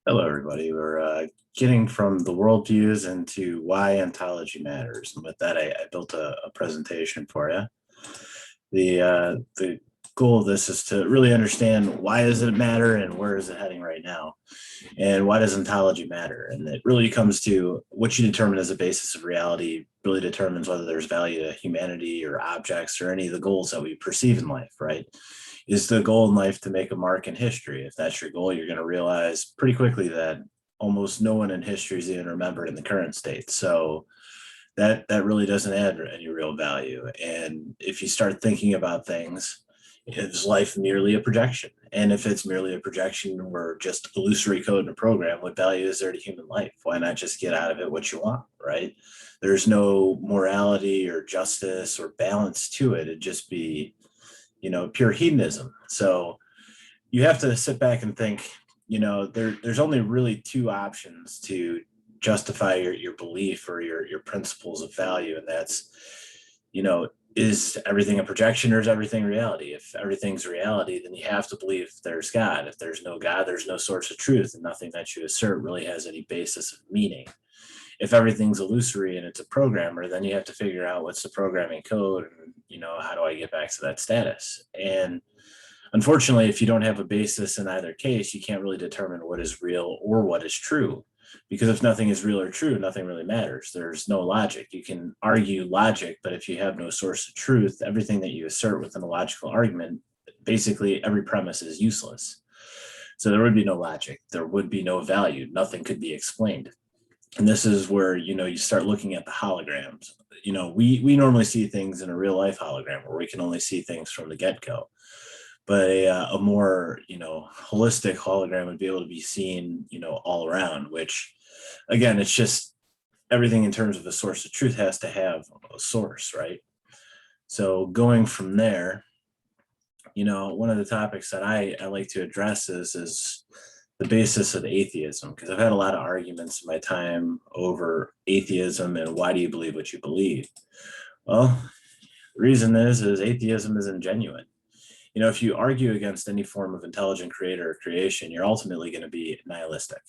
Hello, everybody. We're getting from the worldviews into why ontology matters. And with that, I built a presentation for you. The goal of this is to really understand why does it matter and where is it heading right now, and why does ontology matter? And it really comes to what you determine as a basis of reality. Really determines whether there's value to humanity or objects or any of the goals that we perceive in life. Right? Is the goal in life to make a mark in history? If that's your goal, you're going to realize pretty quickly that almost no one in history is even remembered in the current state. So that really doesn't add any real value. And if you start thinking about things, is life merely a projection? And if it's merely a projection, we're just illusory code in a program, what value is there to human life? Why not just get out of it what you want, right? There's no morality or justice or balance to it. It'd just be, pure hedonism. So you have to sit back and think, there's only really two options to justify your belief or your principles of value. And that's, is everything a projection or is everything reality? If everything's reality, then you have to believe there's God. If there's no God, there's no source of truth, and nothing that you assert really has any basis of meaning. If everything's illusory and it's a programmer, then you have to figure out what's the programming code and, how do I get back to that status? And unfortunately, if you don't have a basis in either case, you can't really determine what is real or what is true. Because if nothing is real or true, nothing really matters. There's no logic. You can argue logic, but if you have no source of truth, everything that you assert within a logical argument, basically every premise is useless. So there would be no logic. There would be no value. Nothing could be explained. And this is where, you start looking at the holograms. We normally see things in a real life hologram where we can only see things from the get-go, but a more holistic hologram would be able to be seen all around, which again, it's just everything in terms of the source of truth has to have a source, right? So going from there, one of the topics that I like to address is the basis of atheism, because I've had a lot of arguments in my time over atheism and why do you believe what you believe. Well, the reason is atheism isn't genuine. If you argue against any form of intelligent creator or creation, you're ultimately going to be nihilistic.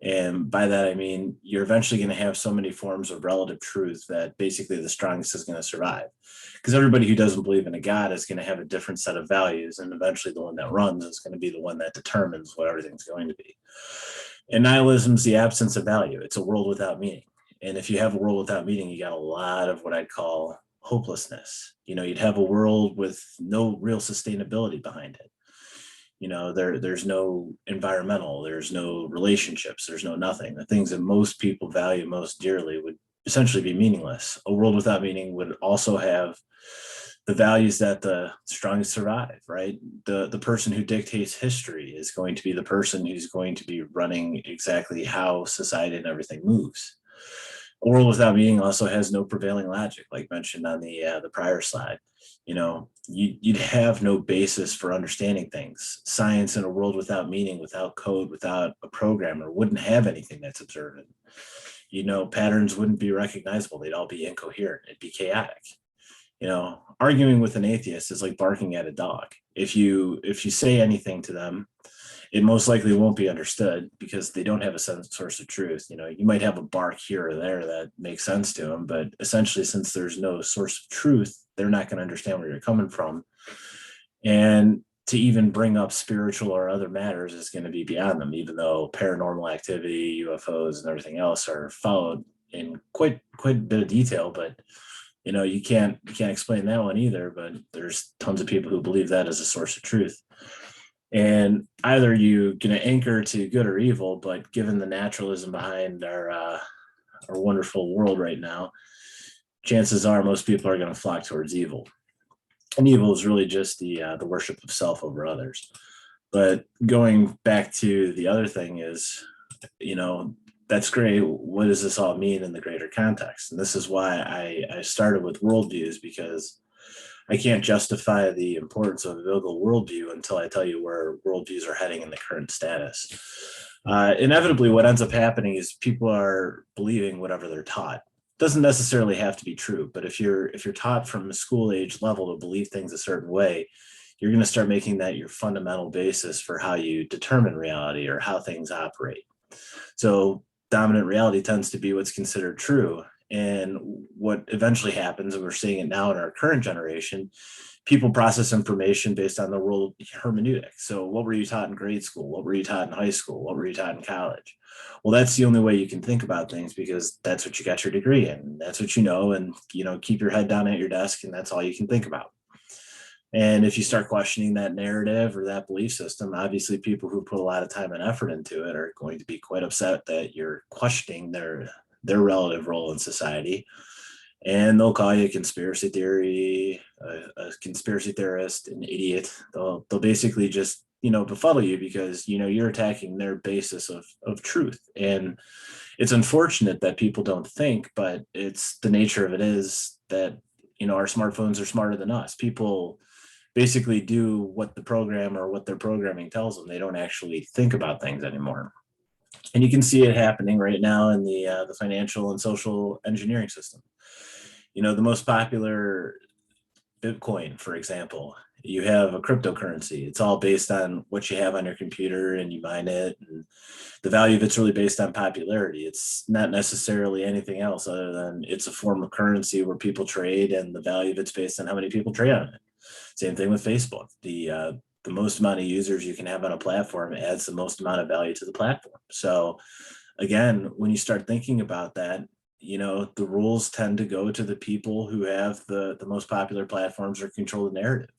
And by that, I mean, you're eventually going to have so many forms of relative truth that basically the strongest is going to survive. Because everybody who doesn't believe in a God is going to have a different set of values. And eventually the one that runs is going to be the one that determines what everything's going to be. And nihilism is the absence of value. It's a world without meaning. And if you have a world without meaning, you got a lot of what I'd call hopelessness. You'd have a world with no real sustainability behind it. There's no environmental, there's no relationships, there's no nothing. The things that most people value most dearly would essentially be meaningless. A world without meaning would also have the values that the strongest survive, right? The person who dictates history is going to be the person who's going to be running exactly how society and everything moves. A world without meaning also has no prevailing logic, like mentioned on the prior slide. You'd have no basis for understanding things. Science in a world without meaning, without code, without a programmer wouldn't have anything that's observant. Patterns wouldn't be recognizable. They'd all be incoherent. It'd be chaotic. Arguing with an atheist is like barking at a dog. If you say anything to them, it most likely won't be understood because they don't have a source of truth. You might have a bark here or there that makes sense to them, but essentially, since there's no source of truth, they're not going to understand where you're coming from. And to even bring up spiritual or other matters is going to be beyond them, even though paranormal activity, UFOs, and everything else are followed in quite a bit of detail. But you can't explain that one either. But there's tons of people who believe that as a source of truth. And either you're going to anchor to good or evil, but given the naturalism behind our wonderful world right now, chances are most people are going to flock towards evil. And evil is really just the worship of self over others. But going back to the other thing is, that's great. What does this all mean in the greater context? And this is why I started with worldviews, because I can't justify the importance of a biblical worldview until I tell you where worldviews are heading in the current status. Inevitably, what ends up happening is people are believing whatever they're taught. Doesn't necessarily have to be true, but if you're taught from a school age level to believe things a certain way, you're going to start making that your fundamental basis for how you determine reality or how things operate. So dominant reality tends to be what's considered true. And what eventually happens, and we're seeing it now in our current generation, people process information based on the world hermeneutic. So what were you taught in grade school? What were you taught in high school? What were you taught in college? Well, that's the only way you can think about things, because that's what you got your degree in. That's what you know, and keep your head down at your desk, and that's all you can think about. And if you start questioning that narrative or that belief system, obviously people who put a lot of time and effort into it are going to be quite upset that you're questioning their relative role in society. And they'll call you a conspiracy theory, a conspiracy theorist, an idiot. They'll basically just befuddle you, because you're attacking their basis of truth. And it's unfortunate that people don't think, but it's the nature of it is that our smartphones are smarter than us. People basically do what the program or what their programming tells them. They don't actually think about things anymore. And you can see it happening right now in the financial and social engineering system. The most popular Bitcoin, for example, you have a cryptocurrency. It's all based on what you have on your computer, and you mine it. And the value of it's really based on popularity. It's not necessarily anything else other than it's a form of currency where people trade, and the value of it's based on how many people trade on it. Same thing with Facebook. The most amount of users you can have on a platform adds the most amount of value to the platform. So again, when you start thinking about that, the rules tend to go to the people who have the most popular platforms or control the narrative.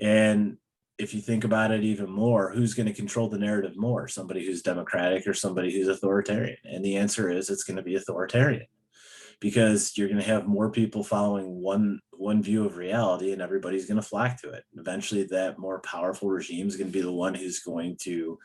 And if you think about it even more, who's going to control the narrative more? Somebody who's democratic or somebody who's authoritarian? And the answer is it's going to be authoritarian, because you're going to have more people following one view of reality, and everybody's going to flock to it. Eventually, that more powerful regime is going to be the one who's going to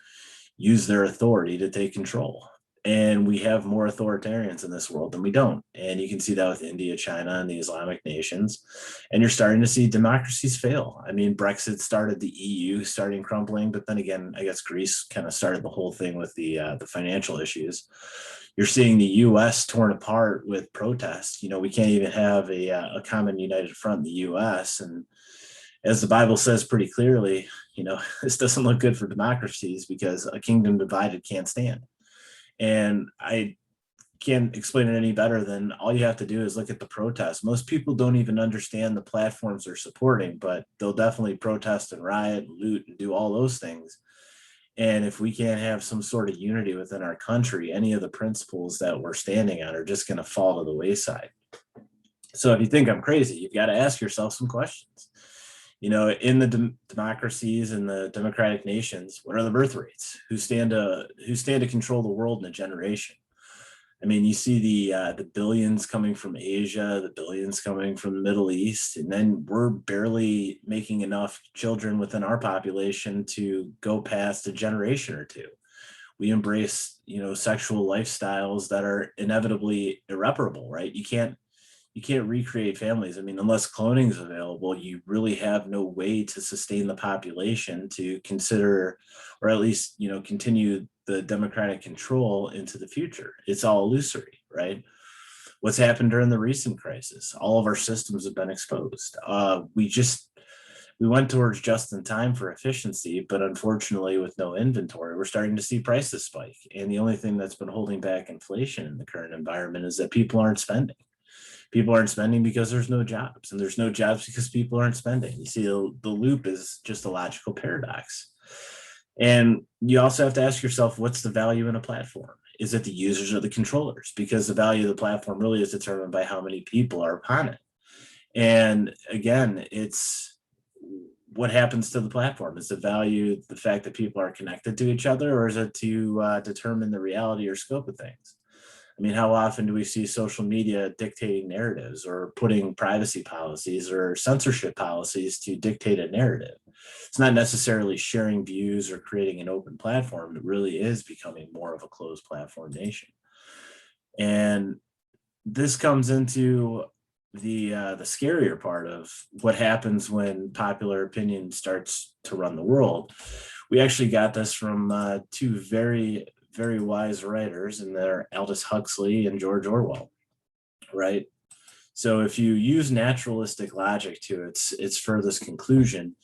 use their authority to take control. And we have more authoritarians in this world than we don't. And you can see that with India, China, and the Islamic nations. And you're starting to see democracies fail. I mean, Brexit started the EU starting crumbling, but then again, I guess Greece kind of started the whole thing with the financial issues. You're seeing the U.S. torn apart with protests. We can't even have a common united front in the U.S. And as the Bible says pretty clearly, this doesn't look good for democracies, because a kingdom divided can't stand. And I can't explain it any better than all you have to do is look at the protests. Most people don't even understand the platforms they're supporting, but they'll definitely protest and riot and loot and do all those things. And if we can't have some sort of unity within our country, any of the principles that we're standing on are just going to fall to the wayside. So if you think I'm crazy, you've got to ask yourself some questions. In the democracies and the democratic nations, what are the birth rates? Who stand to control the world in a generation? I mean, you see the billions coming from Asia, the billions coming from the Middle East, and then we're barely making enough children within our population to go past a generation or two. We embrace, sexual lifestyles that are inevitably irreparable, right? You can't recreate families. I mean, unless cloning is available, you really have no way to sustain the population to consider, or at least, continue the democratic control into the future. It's all illusory, right? What's happened during the recent crisis? All of our systems have been exposed. We went towards just in time for efficiency, but unfortunately, with no inventory, we're starting to see prices spike. And the only thing that's been holding back inflation in the current environment is that people aren't spending. People aren't spending because there's no jobs, and there's no jobs because people aren't spending. You see, the loop is just a logical paradox. And you also have to ask yourself, what's the value in a platform? Is it the users or the controllers? Because the value of the platform really is determined by how many people are upon it. And again, it's what happens to the platform. Is the value the fact that people are connected to each other, or is it to determine the reality or scope of things? I mean, how often do we see social media dictating narratives, or putting privacy policies or censorship policies to dictate a narrative? It's not necessarily sharing views or creating an open platform. It really is becoming more of a closed platform nation. And this comes into the scarier part of what happens when popular opinion starts to run the world. We actually got this from two very wise writers, and they're Aldous Huxley and George Orwell, right? So if you use naturalistic logic to its furthest conclusion,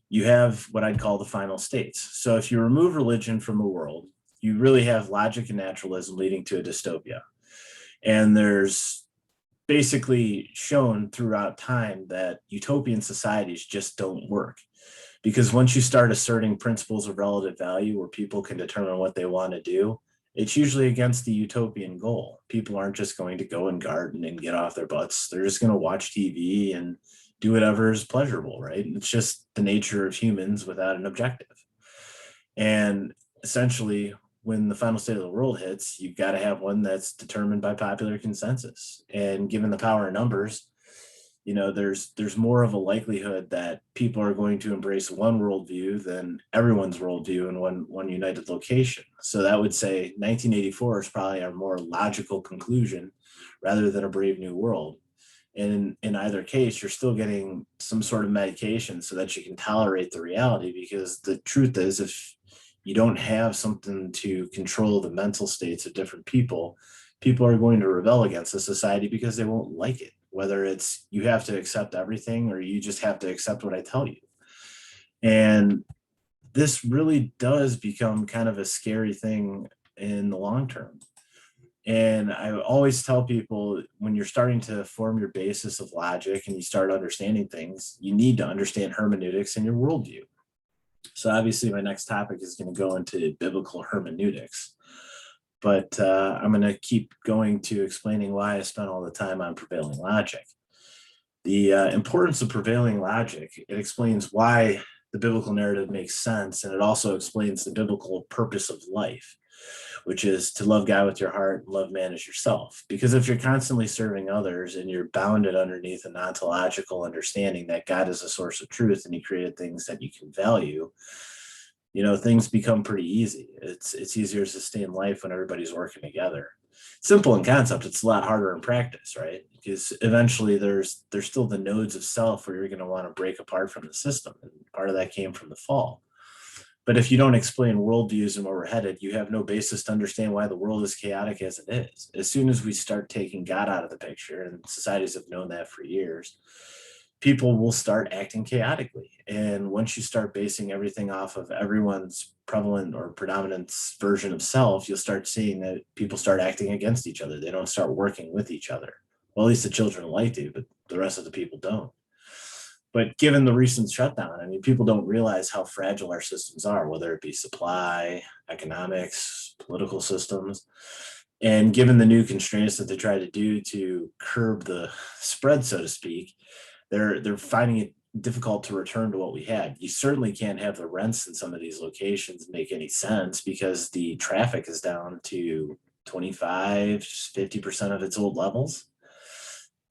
you have what I'd call the final states. So if you remove religion from the world, you really have logic and naturalism leading to a dystopia. And there's basically shown throughout time that utopian societies just don't work. Because once you start asserting principles of relative value where people can determine what they want to do, it's usually against the utopian goal. People aren't just going to go and garden and get off their butts. They're just going to watch TV and do whatever is pleasurable, right? It's just the nature of humans without an objective. And essentially, when the final state of the world hits, you've got to have one that's determined by popular consensus. And given the power of numbers, there's more of a likelihood that people are going to embrace one worldview than everyone's worldview in one united location. So that would say 1984 is probably our more logical conclusion rather than a brave new world. And in either case, you're still getting some sort of medication so that you can tolerate the reality, because the truth is, if you don't have something to control the mental states of different people, people are going to rebel against the society because they won't like it, whether it's you have to accept everything or you just have to accept what I tell you. And this really does become kind of a scary thing in the long term. And I always tell people, when you're starting to form your basis of logic and you start understanding things, you need to understand hermeneutics and your worldview. So obviously my next topic is going to go into biblical hermeneutics, but I'm going to keep going to explaining why I spent all the time on prevailing logic. The importance of prevailing logic, it explains why the biblical narrative makes sense, and it also explains the biblical purpose of life, which is to love God with your heart and love man as yourself. Because if you're constantly serving others and you're bounded underneath an ontological understanding that God is a source of truth and he created things that you can value, things become pretty easy. It's easier to sustain life when everybody's working together. Simple in concept, it's a lot harder in practice, right? Because eventually there's still the nodes of self where you're going to want to break apart from the system. And part of that came from the fall. But if you don't explain worldviews and where we're headed, you have no basis to understand why the world is chaotic as it is. As soon as we start taking God out of the picture, and societies have known that for years, people will start acting chaotically. And once you start basing everything off of everyone's prevalent or predominant version of self, you'll start seeing that people start acting against each other. They don't start working with each other. Well, at least the children like to, but the rest of the people don't. But given the recent shutdown, I mean, people don't realize how fragile our systems are, whether it be supply, economics, political systems. And given the new constraints that they try to do to curb the spread, so to speak, they're finding it difficult to return to what we had. You certainly can't have the rents in some of these locations make any sense because the traffic is down to 25, 50% of its old levels.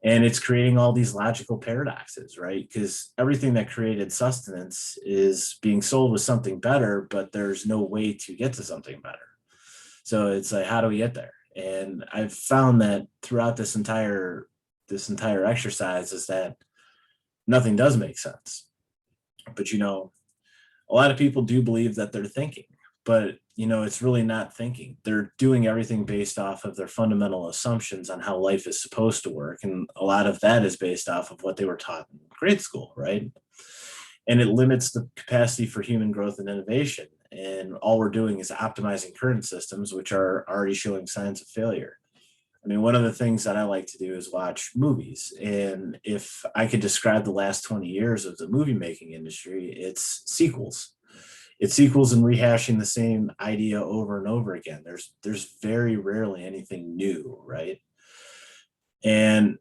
And it's creating all these logical paradoxes, right? Because everything that created sustenance is being sold with something better, but there's no way to get to something better. So it's like, how do we get there? And I've found that throughout this entire exercise is that nothing does make sense. But a lot of people do believe that they're thinking, but it's really not thinking. They're doing everything based off of their fundamental assumptions on how life is supposed to work. And a lot of that is based off of what they were taught in grade school, right? And it limits the capacity for human growth and innovation. And all we're doing is optimizing current systems, which are already showing signs of failure. I mean, one of the things that I like to do is watch movies. And if I could describe the last 20 years of the movie making industry, it's sequels. It's sequels and rehashing the same idea over and over again. There's very rarely anything new, right? And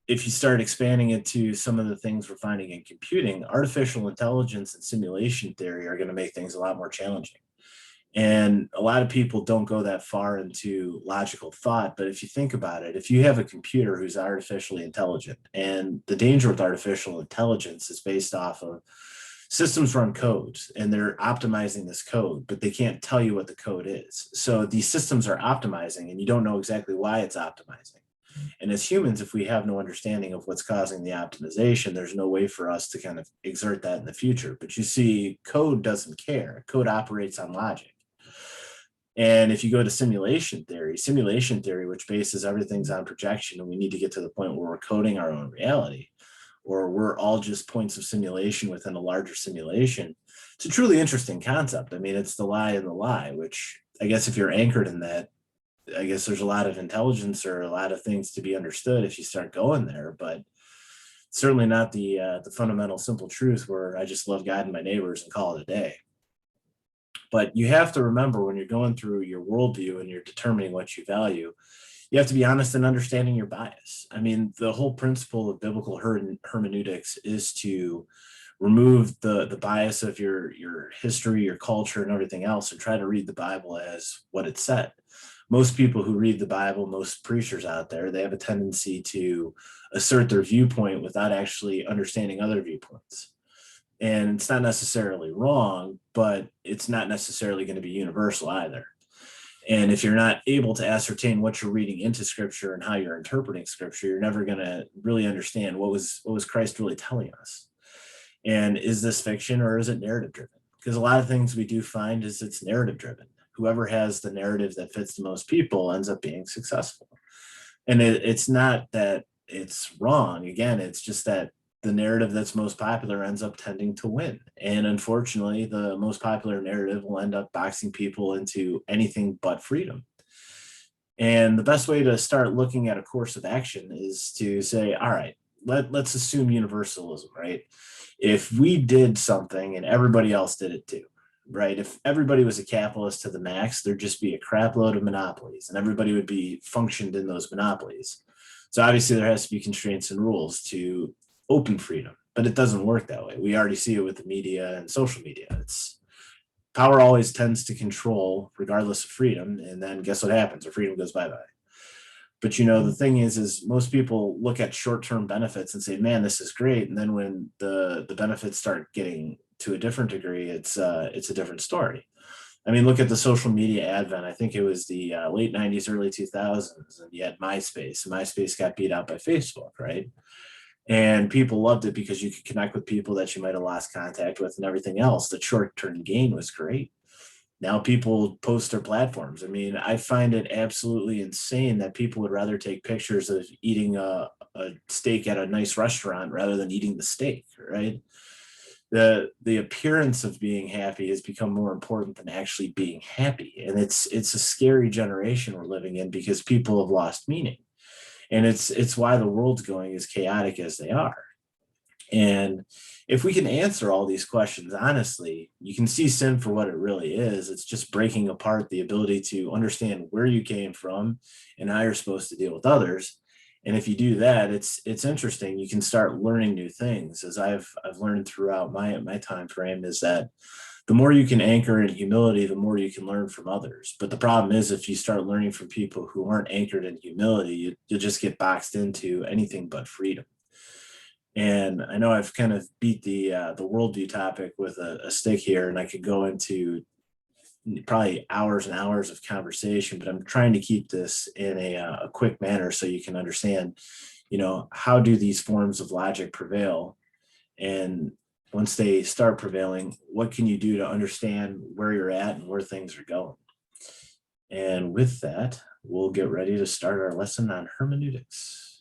if you start expanding it to some of the things we're finding in computing, artificial intelligence and simulation theory are going to make things a lot more challenging. And a lot of people don't go that far into logical thought. But if you think about it, if you have a computer who's artificially intelligent, and the danger with artificial intelligence is based off of systems run codes and they're optimizing this code, but they can't tell you what the code is. So these systems are optimizing and you don't know exactly why it's optimizing. And as humans, if we have no understanding of what's causing the optimization, there's no way for us to kind of exert that in the future. But you see, code doesn't care. Code operates on logic. And if you go to simulation theory, which bases everything's on projection, and we need to get to the point where we're coding our own reality, or we're all just points of simulation within a larger simulation. It's a truly interesting concept. I mean, it's the lie in the lie, which I guess if you're anchored in that, I guess there's a lot of intelligence or a lot of things to be understood if you start going there, but certainly not the fundamental simple truth where I just love God and my neighbors and call it a day. But you have to remember when you're going through your worldview and you're determining what you value, you have to be honest in understanding your bias. I mean, the whole principle of biblical hermeneutics is to remove the bias of your history, your culture, and everything else, and try to read the Bible as what it said. Most people who read the Bible, most preachers out there, they have a tendency to assert their viewpoint without actually understanding other viewpoints. And it's not necessarily wrong, but it's not necessarily going to be universal either. And if you're not able to ascertain what you're reading into scripture and how you're interpreting scripture, you're never going to really understand what was Christ really telling us. And is this fiction or is it narrative driven? Because a lot of things we do find is it's narrative driven. Whoever has the narrative that fits the most people ends up being successful. And it's not that it's wrong. Again, it's just that the narrative that's most popular ends up tending to win. And unfortunately, the most popular narrative will end up boxing people into anything but freedom. And the best way to start looking at a course of action is to say, all right, let's assume universalism, right? If we did something and everybody else did it too, right? If everybody was a capitalist to the max, there'd just be a crap load of monopolies and everybody would be functioned in those monopolies. So obviously there has to be constraints and rules to open freedom, but it doesn't work that way. We already see it with the media and social media. It's power always tends to control regardless of freedom. And then guess what happens? Our freedom goes bye-bye. But the thing is most people look at short-term benefits and say, man, this is great. And then when the benefits start getting to a different degree, it's a different story. I mean, look at the social media advent. I think it was the late 90s, early 2000s, and you had MySpace. MySpace got beat out by Facebook, right? And people loved it because you could connect with people that you might have lost contact with and everything else. The short-term gain was great. Now people post their platforms. I mean, I find it absolutely insane that people would rather take pictures of eating a steak at a nice restaurant rather than eating the steak, right? The appearance of being happy has become more important than actually being happy. And it's a scary generation we're living in because people have lost meaning. And it's why the world's going as chaotic as they are. And if we can answer all these questions honestly, you can see sin for what it really is. It's just breaking apart the ability to understand where you came from and how you're supposed to deal with others. And if you do that, it's interesting. You can start learning new things. As I've learned throughout my time frame, is that the more you can anchor in humility, the more you can learn from others. But the problem is if you start learning from people who aren't anchored in humility, you'll just get boxed into anything but freedom. And I know I've kind of beat the worldview topic with a stick here, and I could go into probably hours and hours of conversation, but I'm trying to keep this in a quick manner so you can understand, how do these forms of logic prevail? And once they start prevailing, what can you do to understand where you're at and where things are going? And with that, we'll get ready to start our lesson on hermeneutics.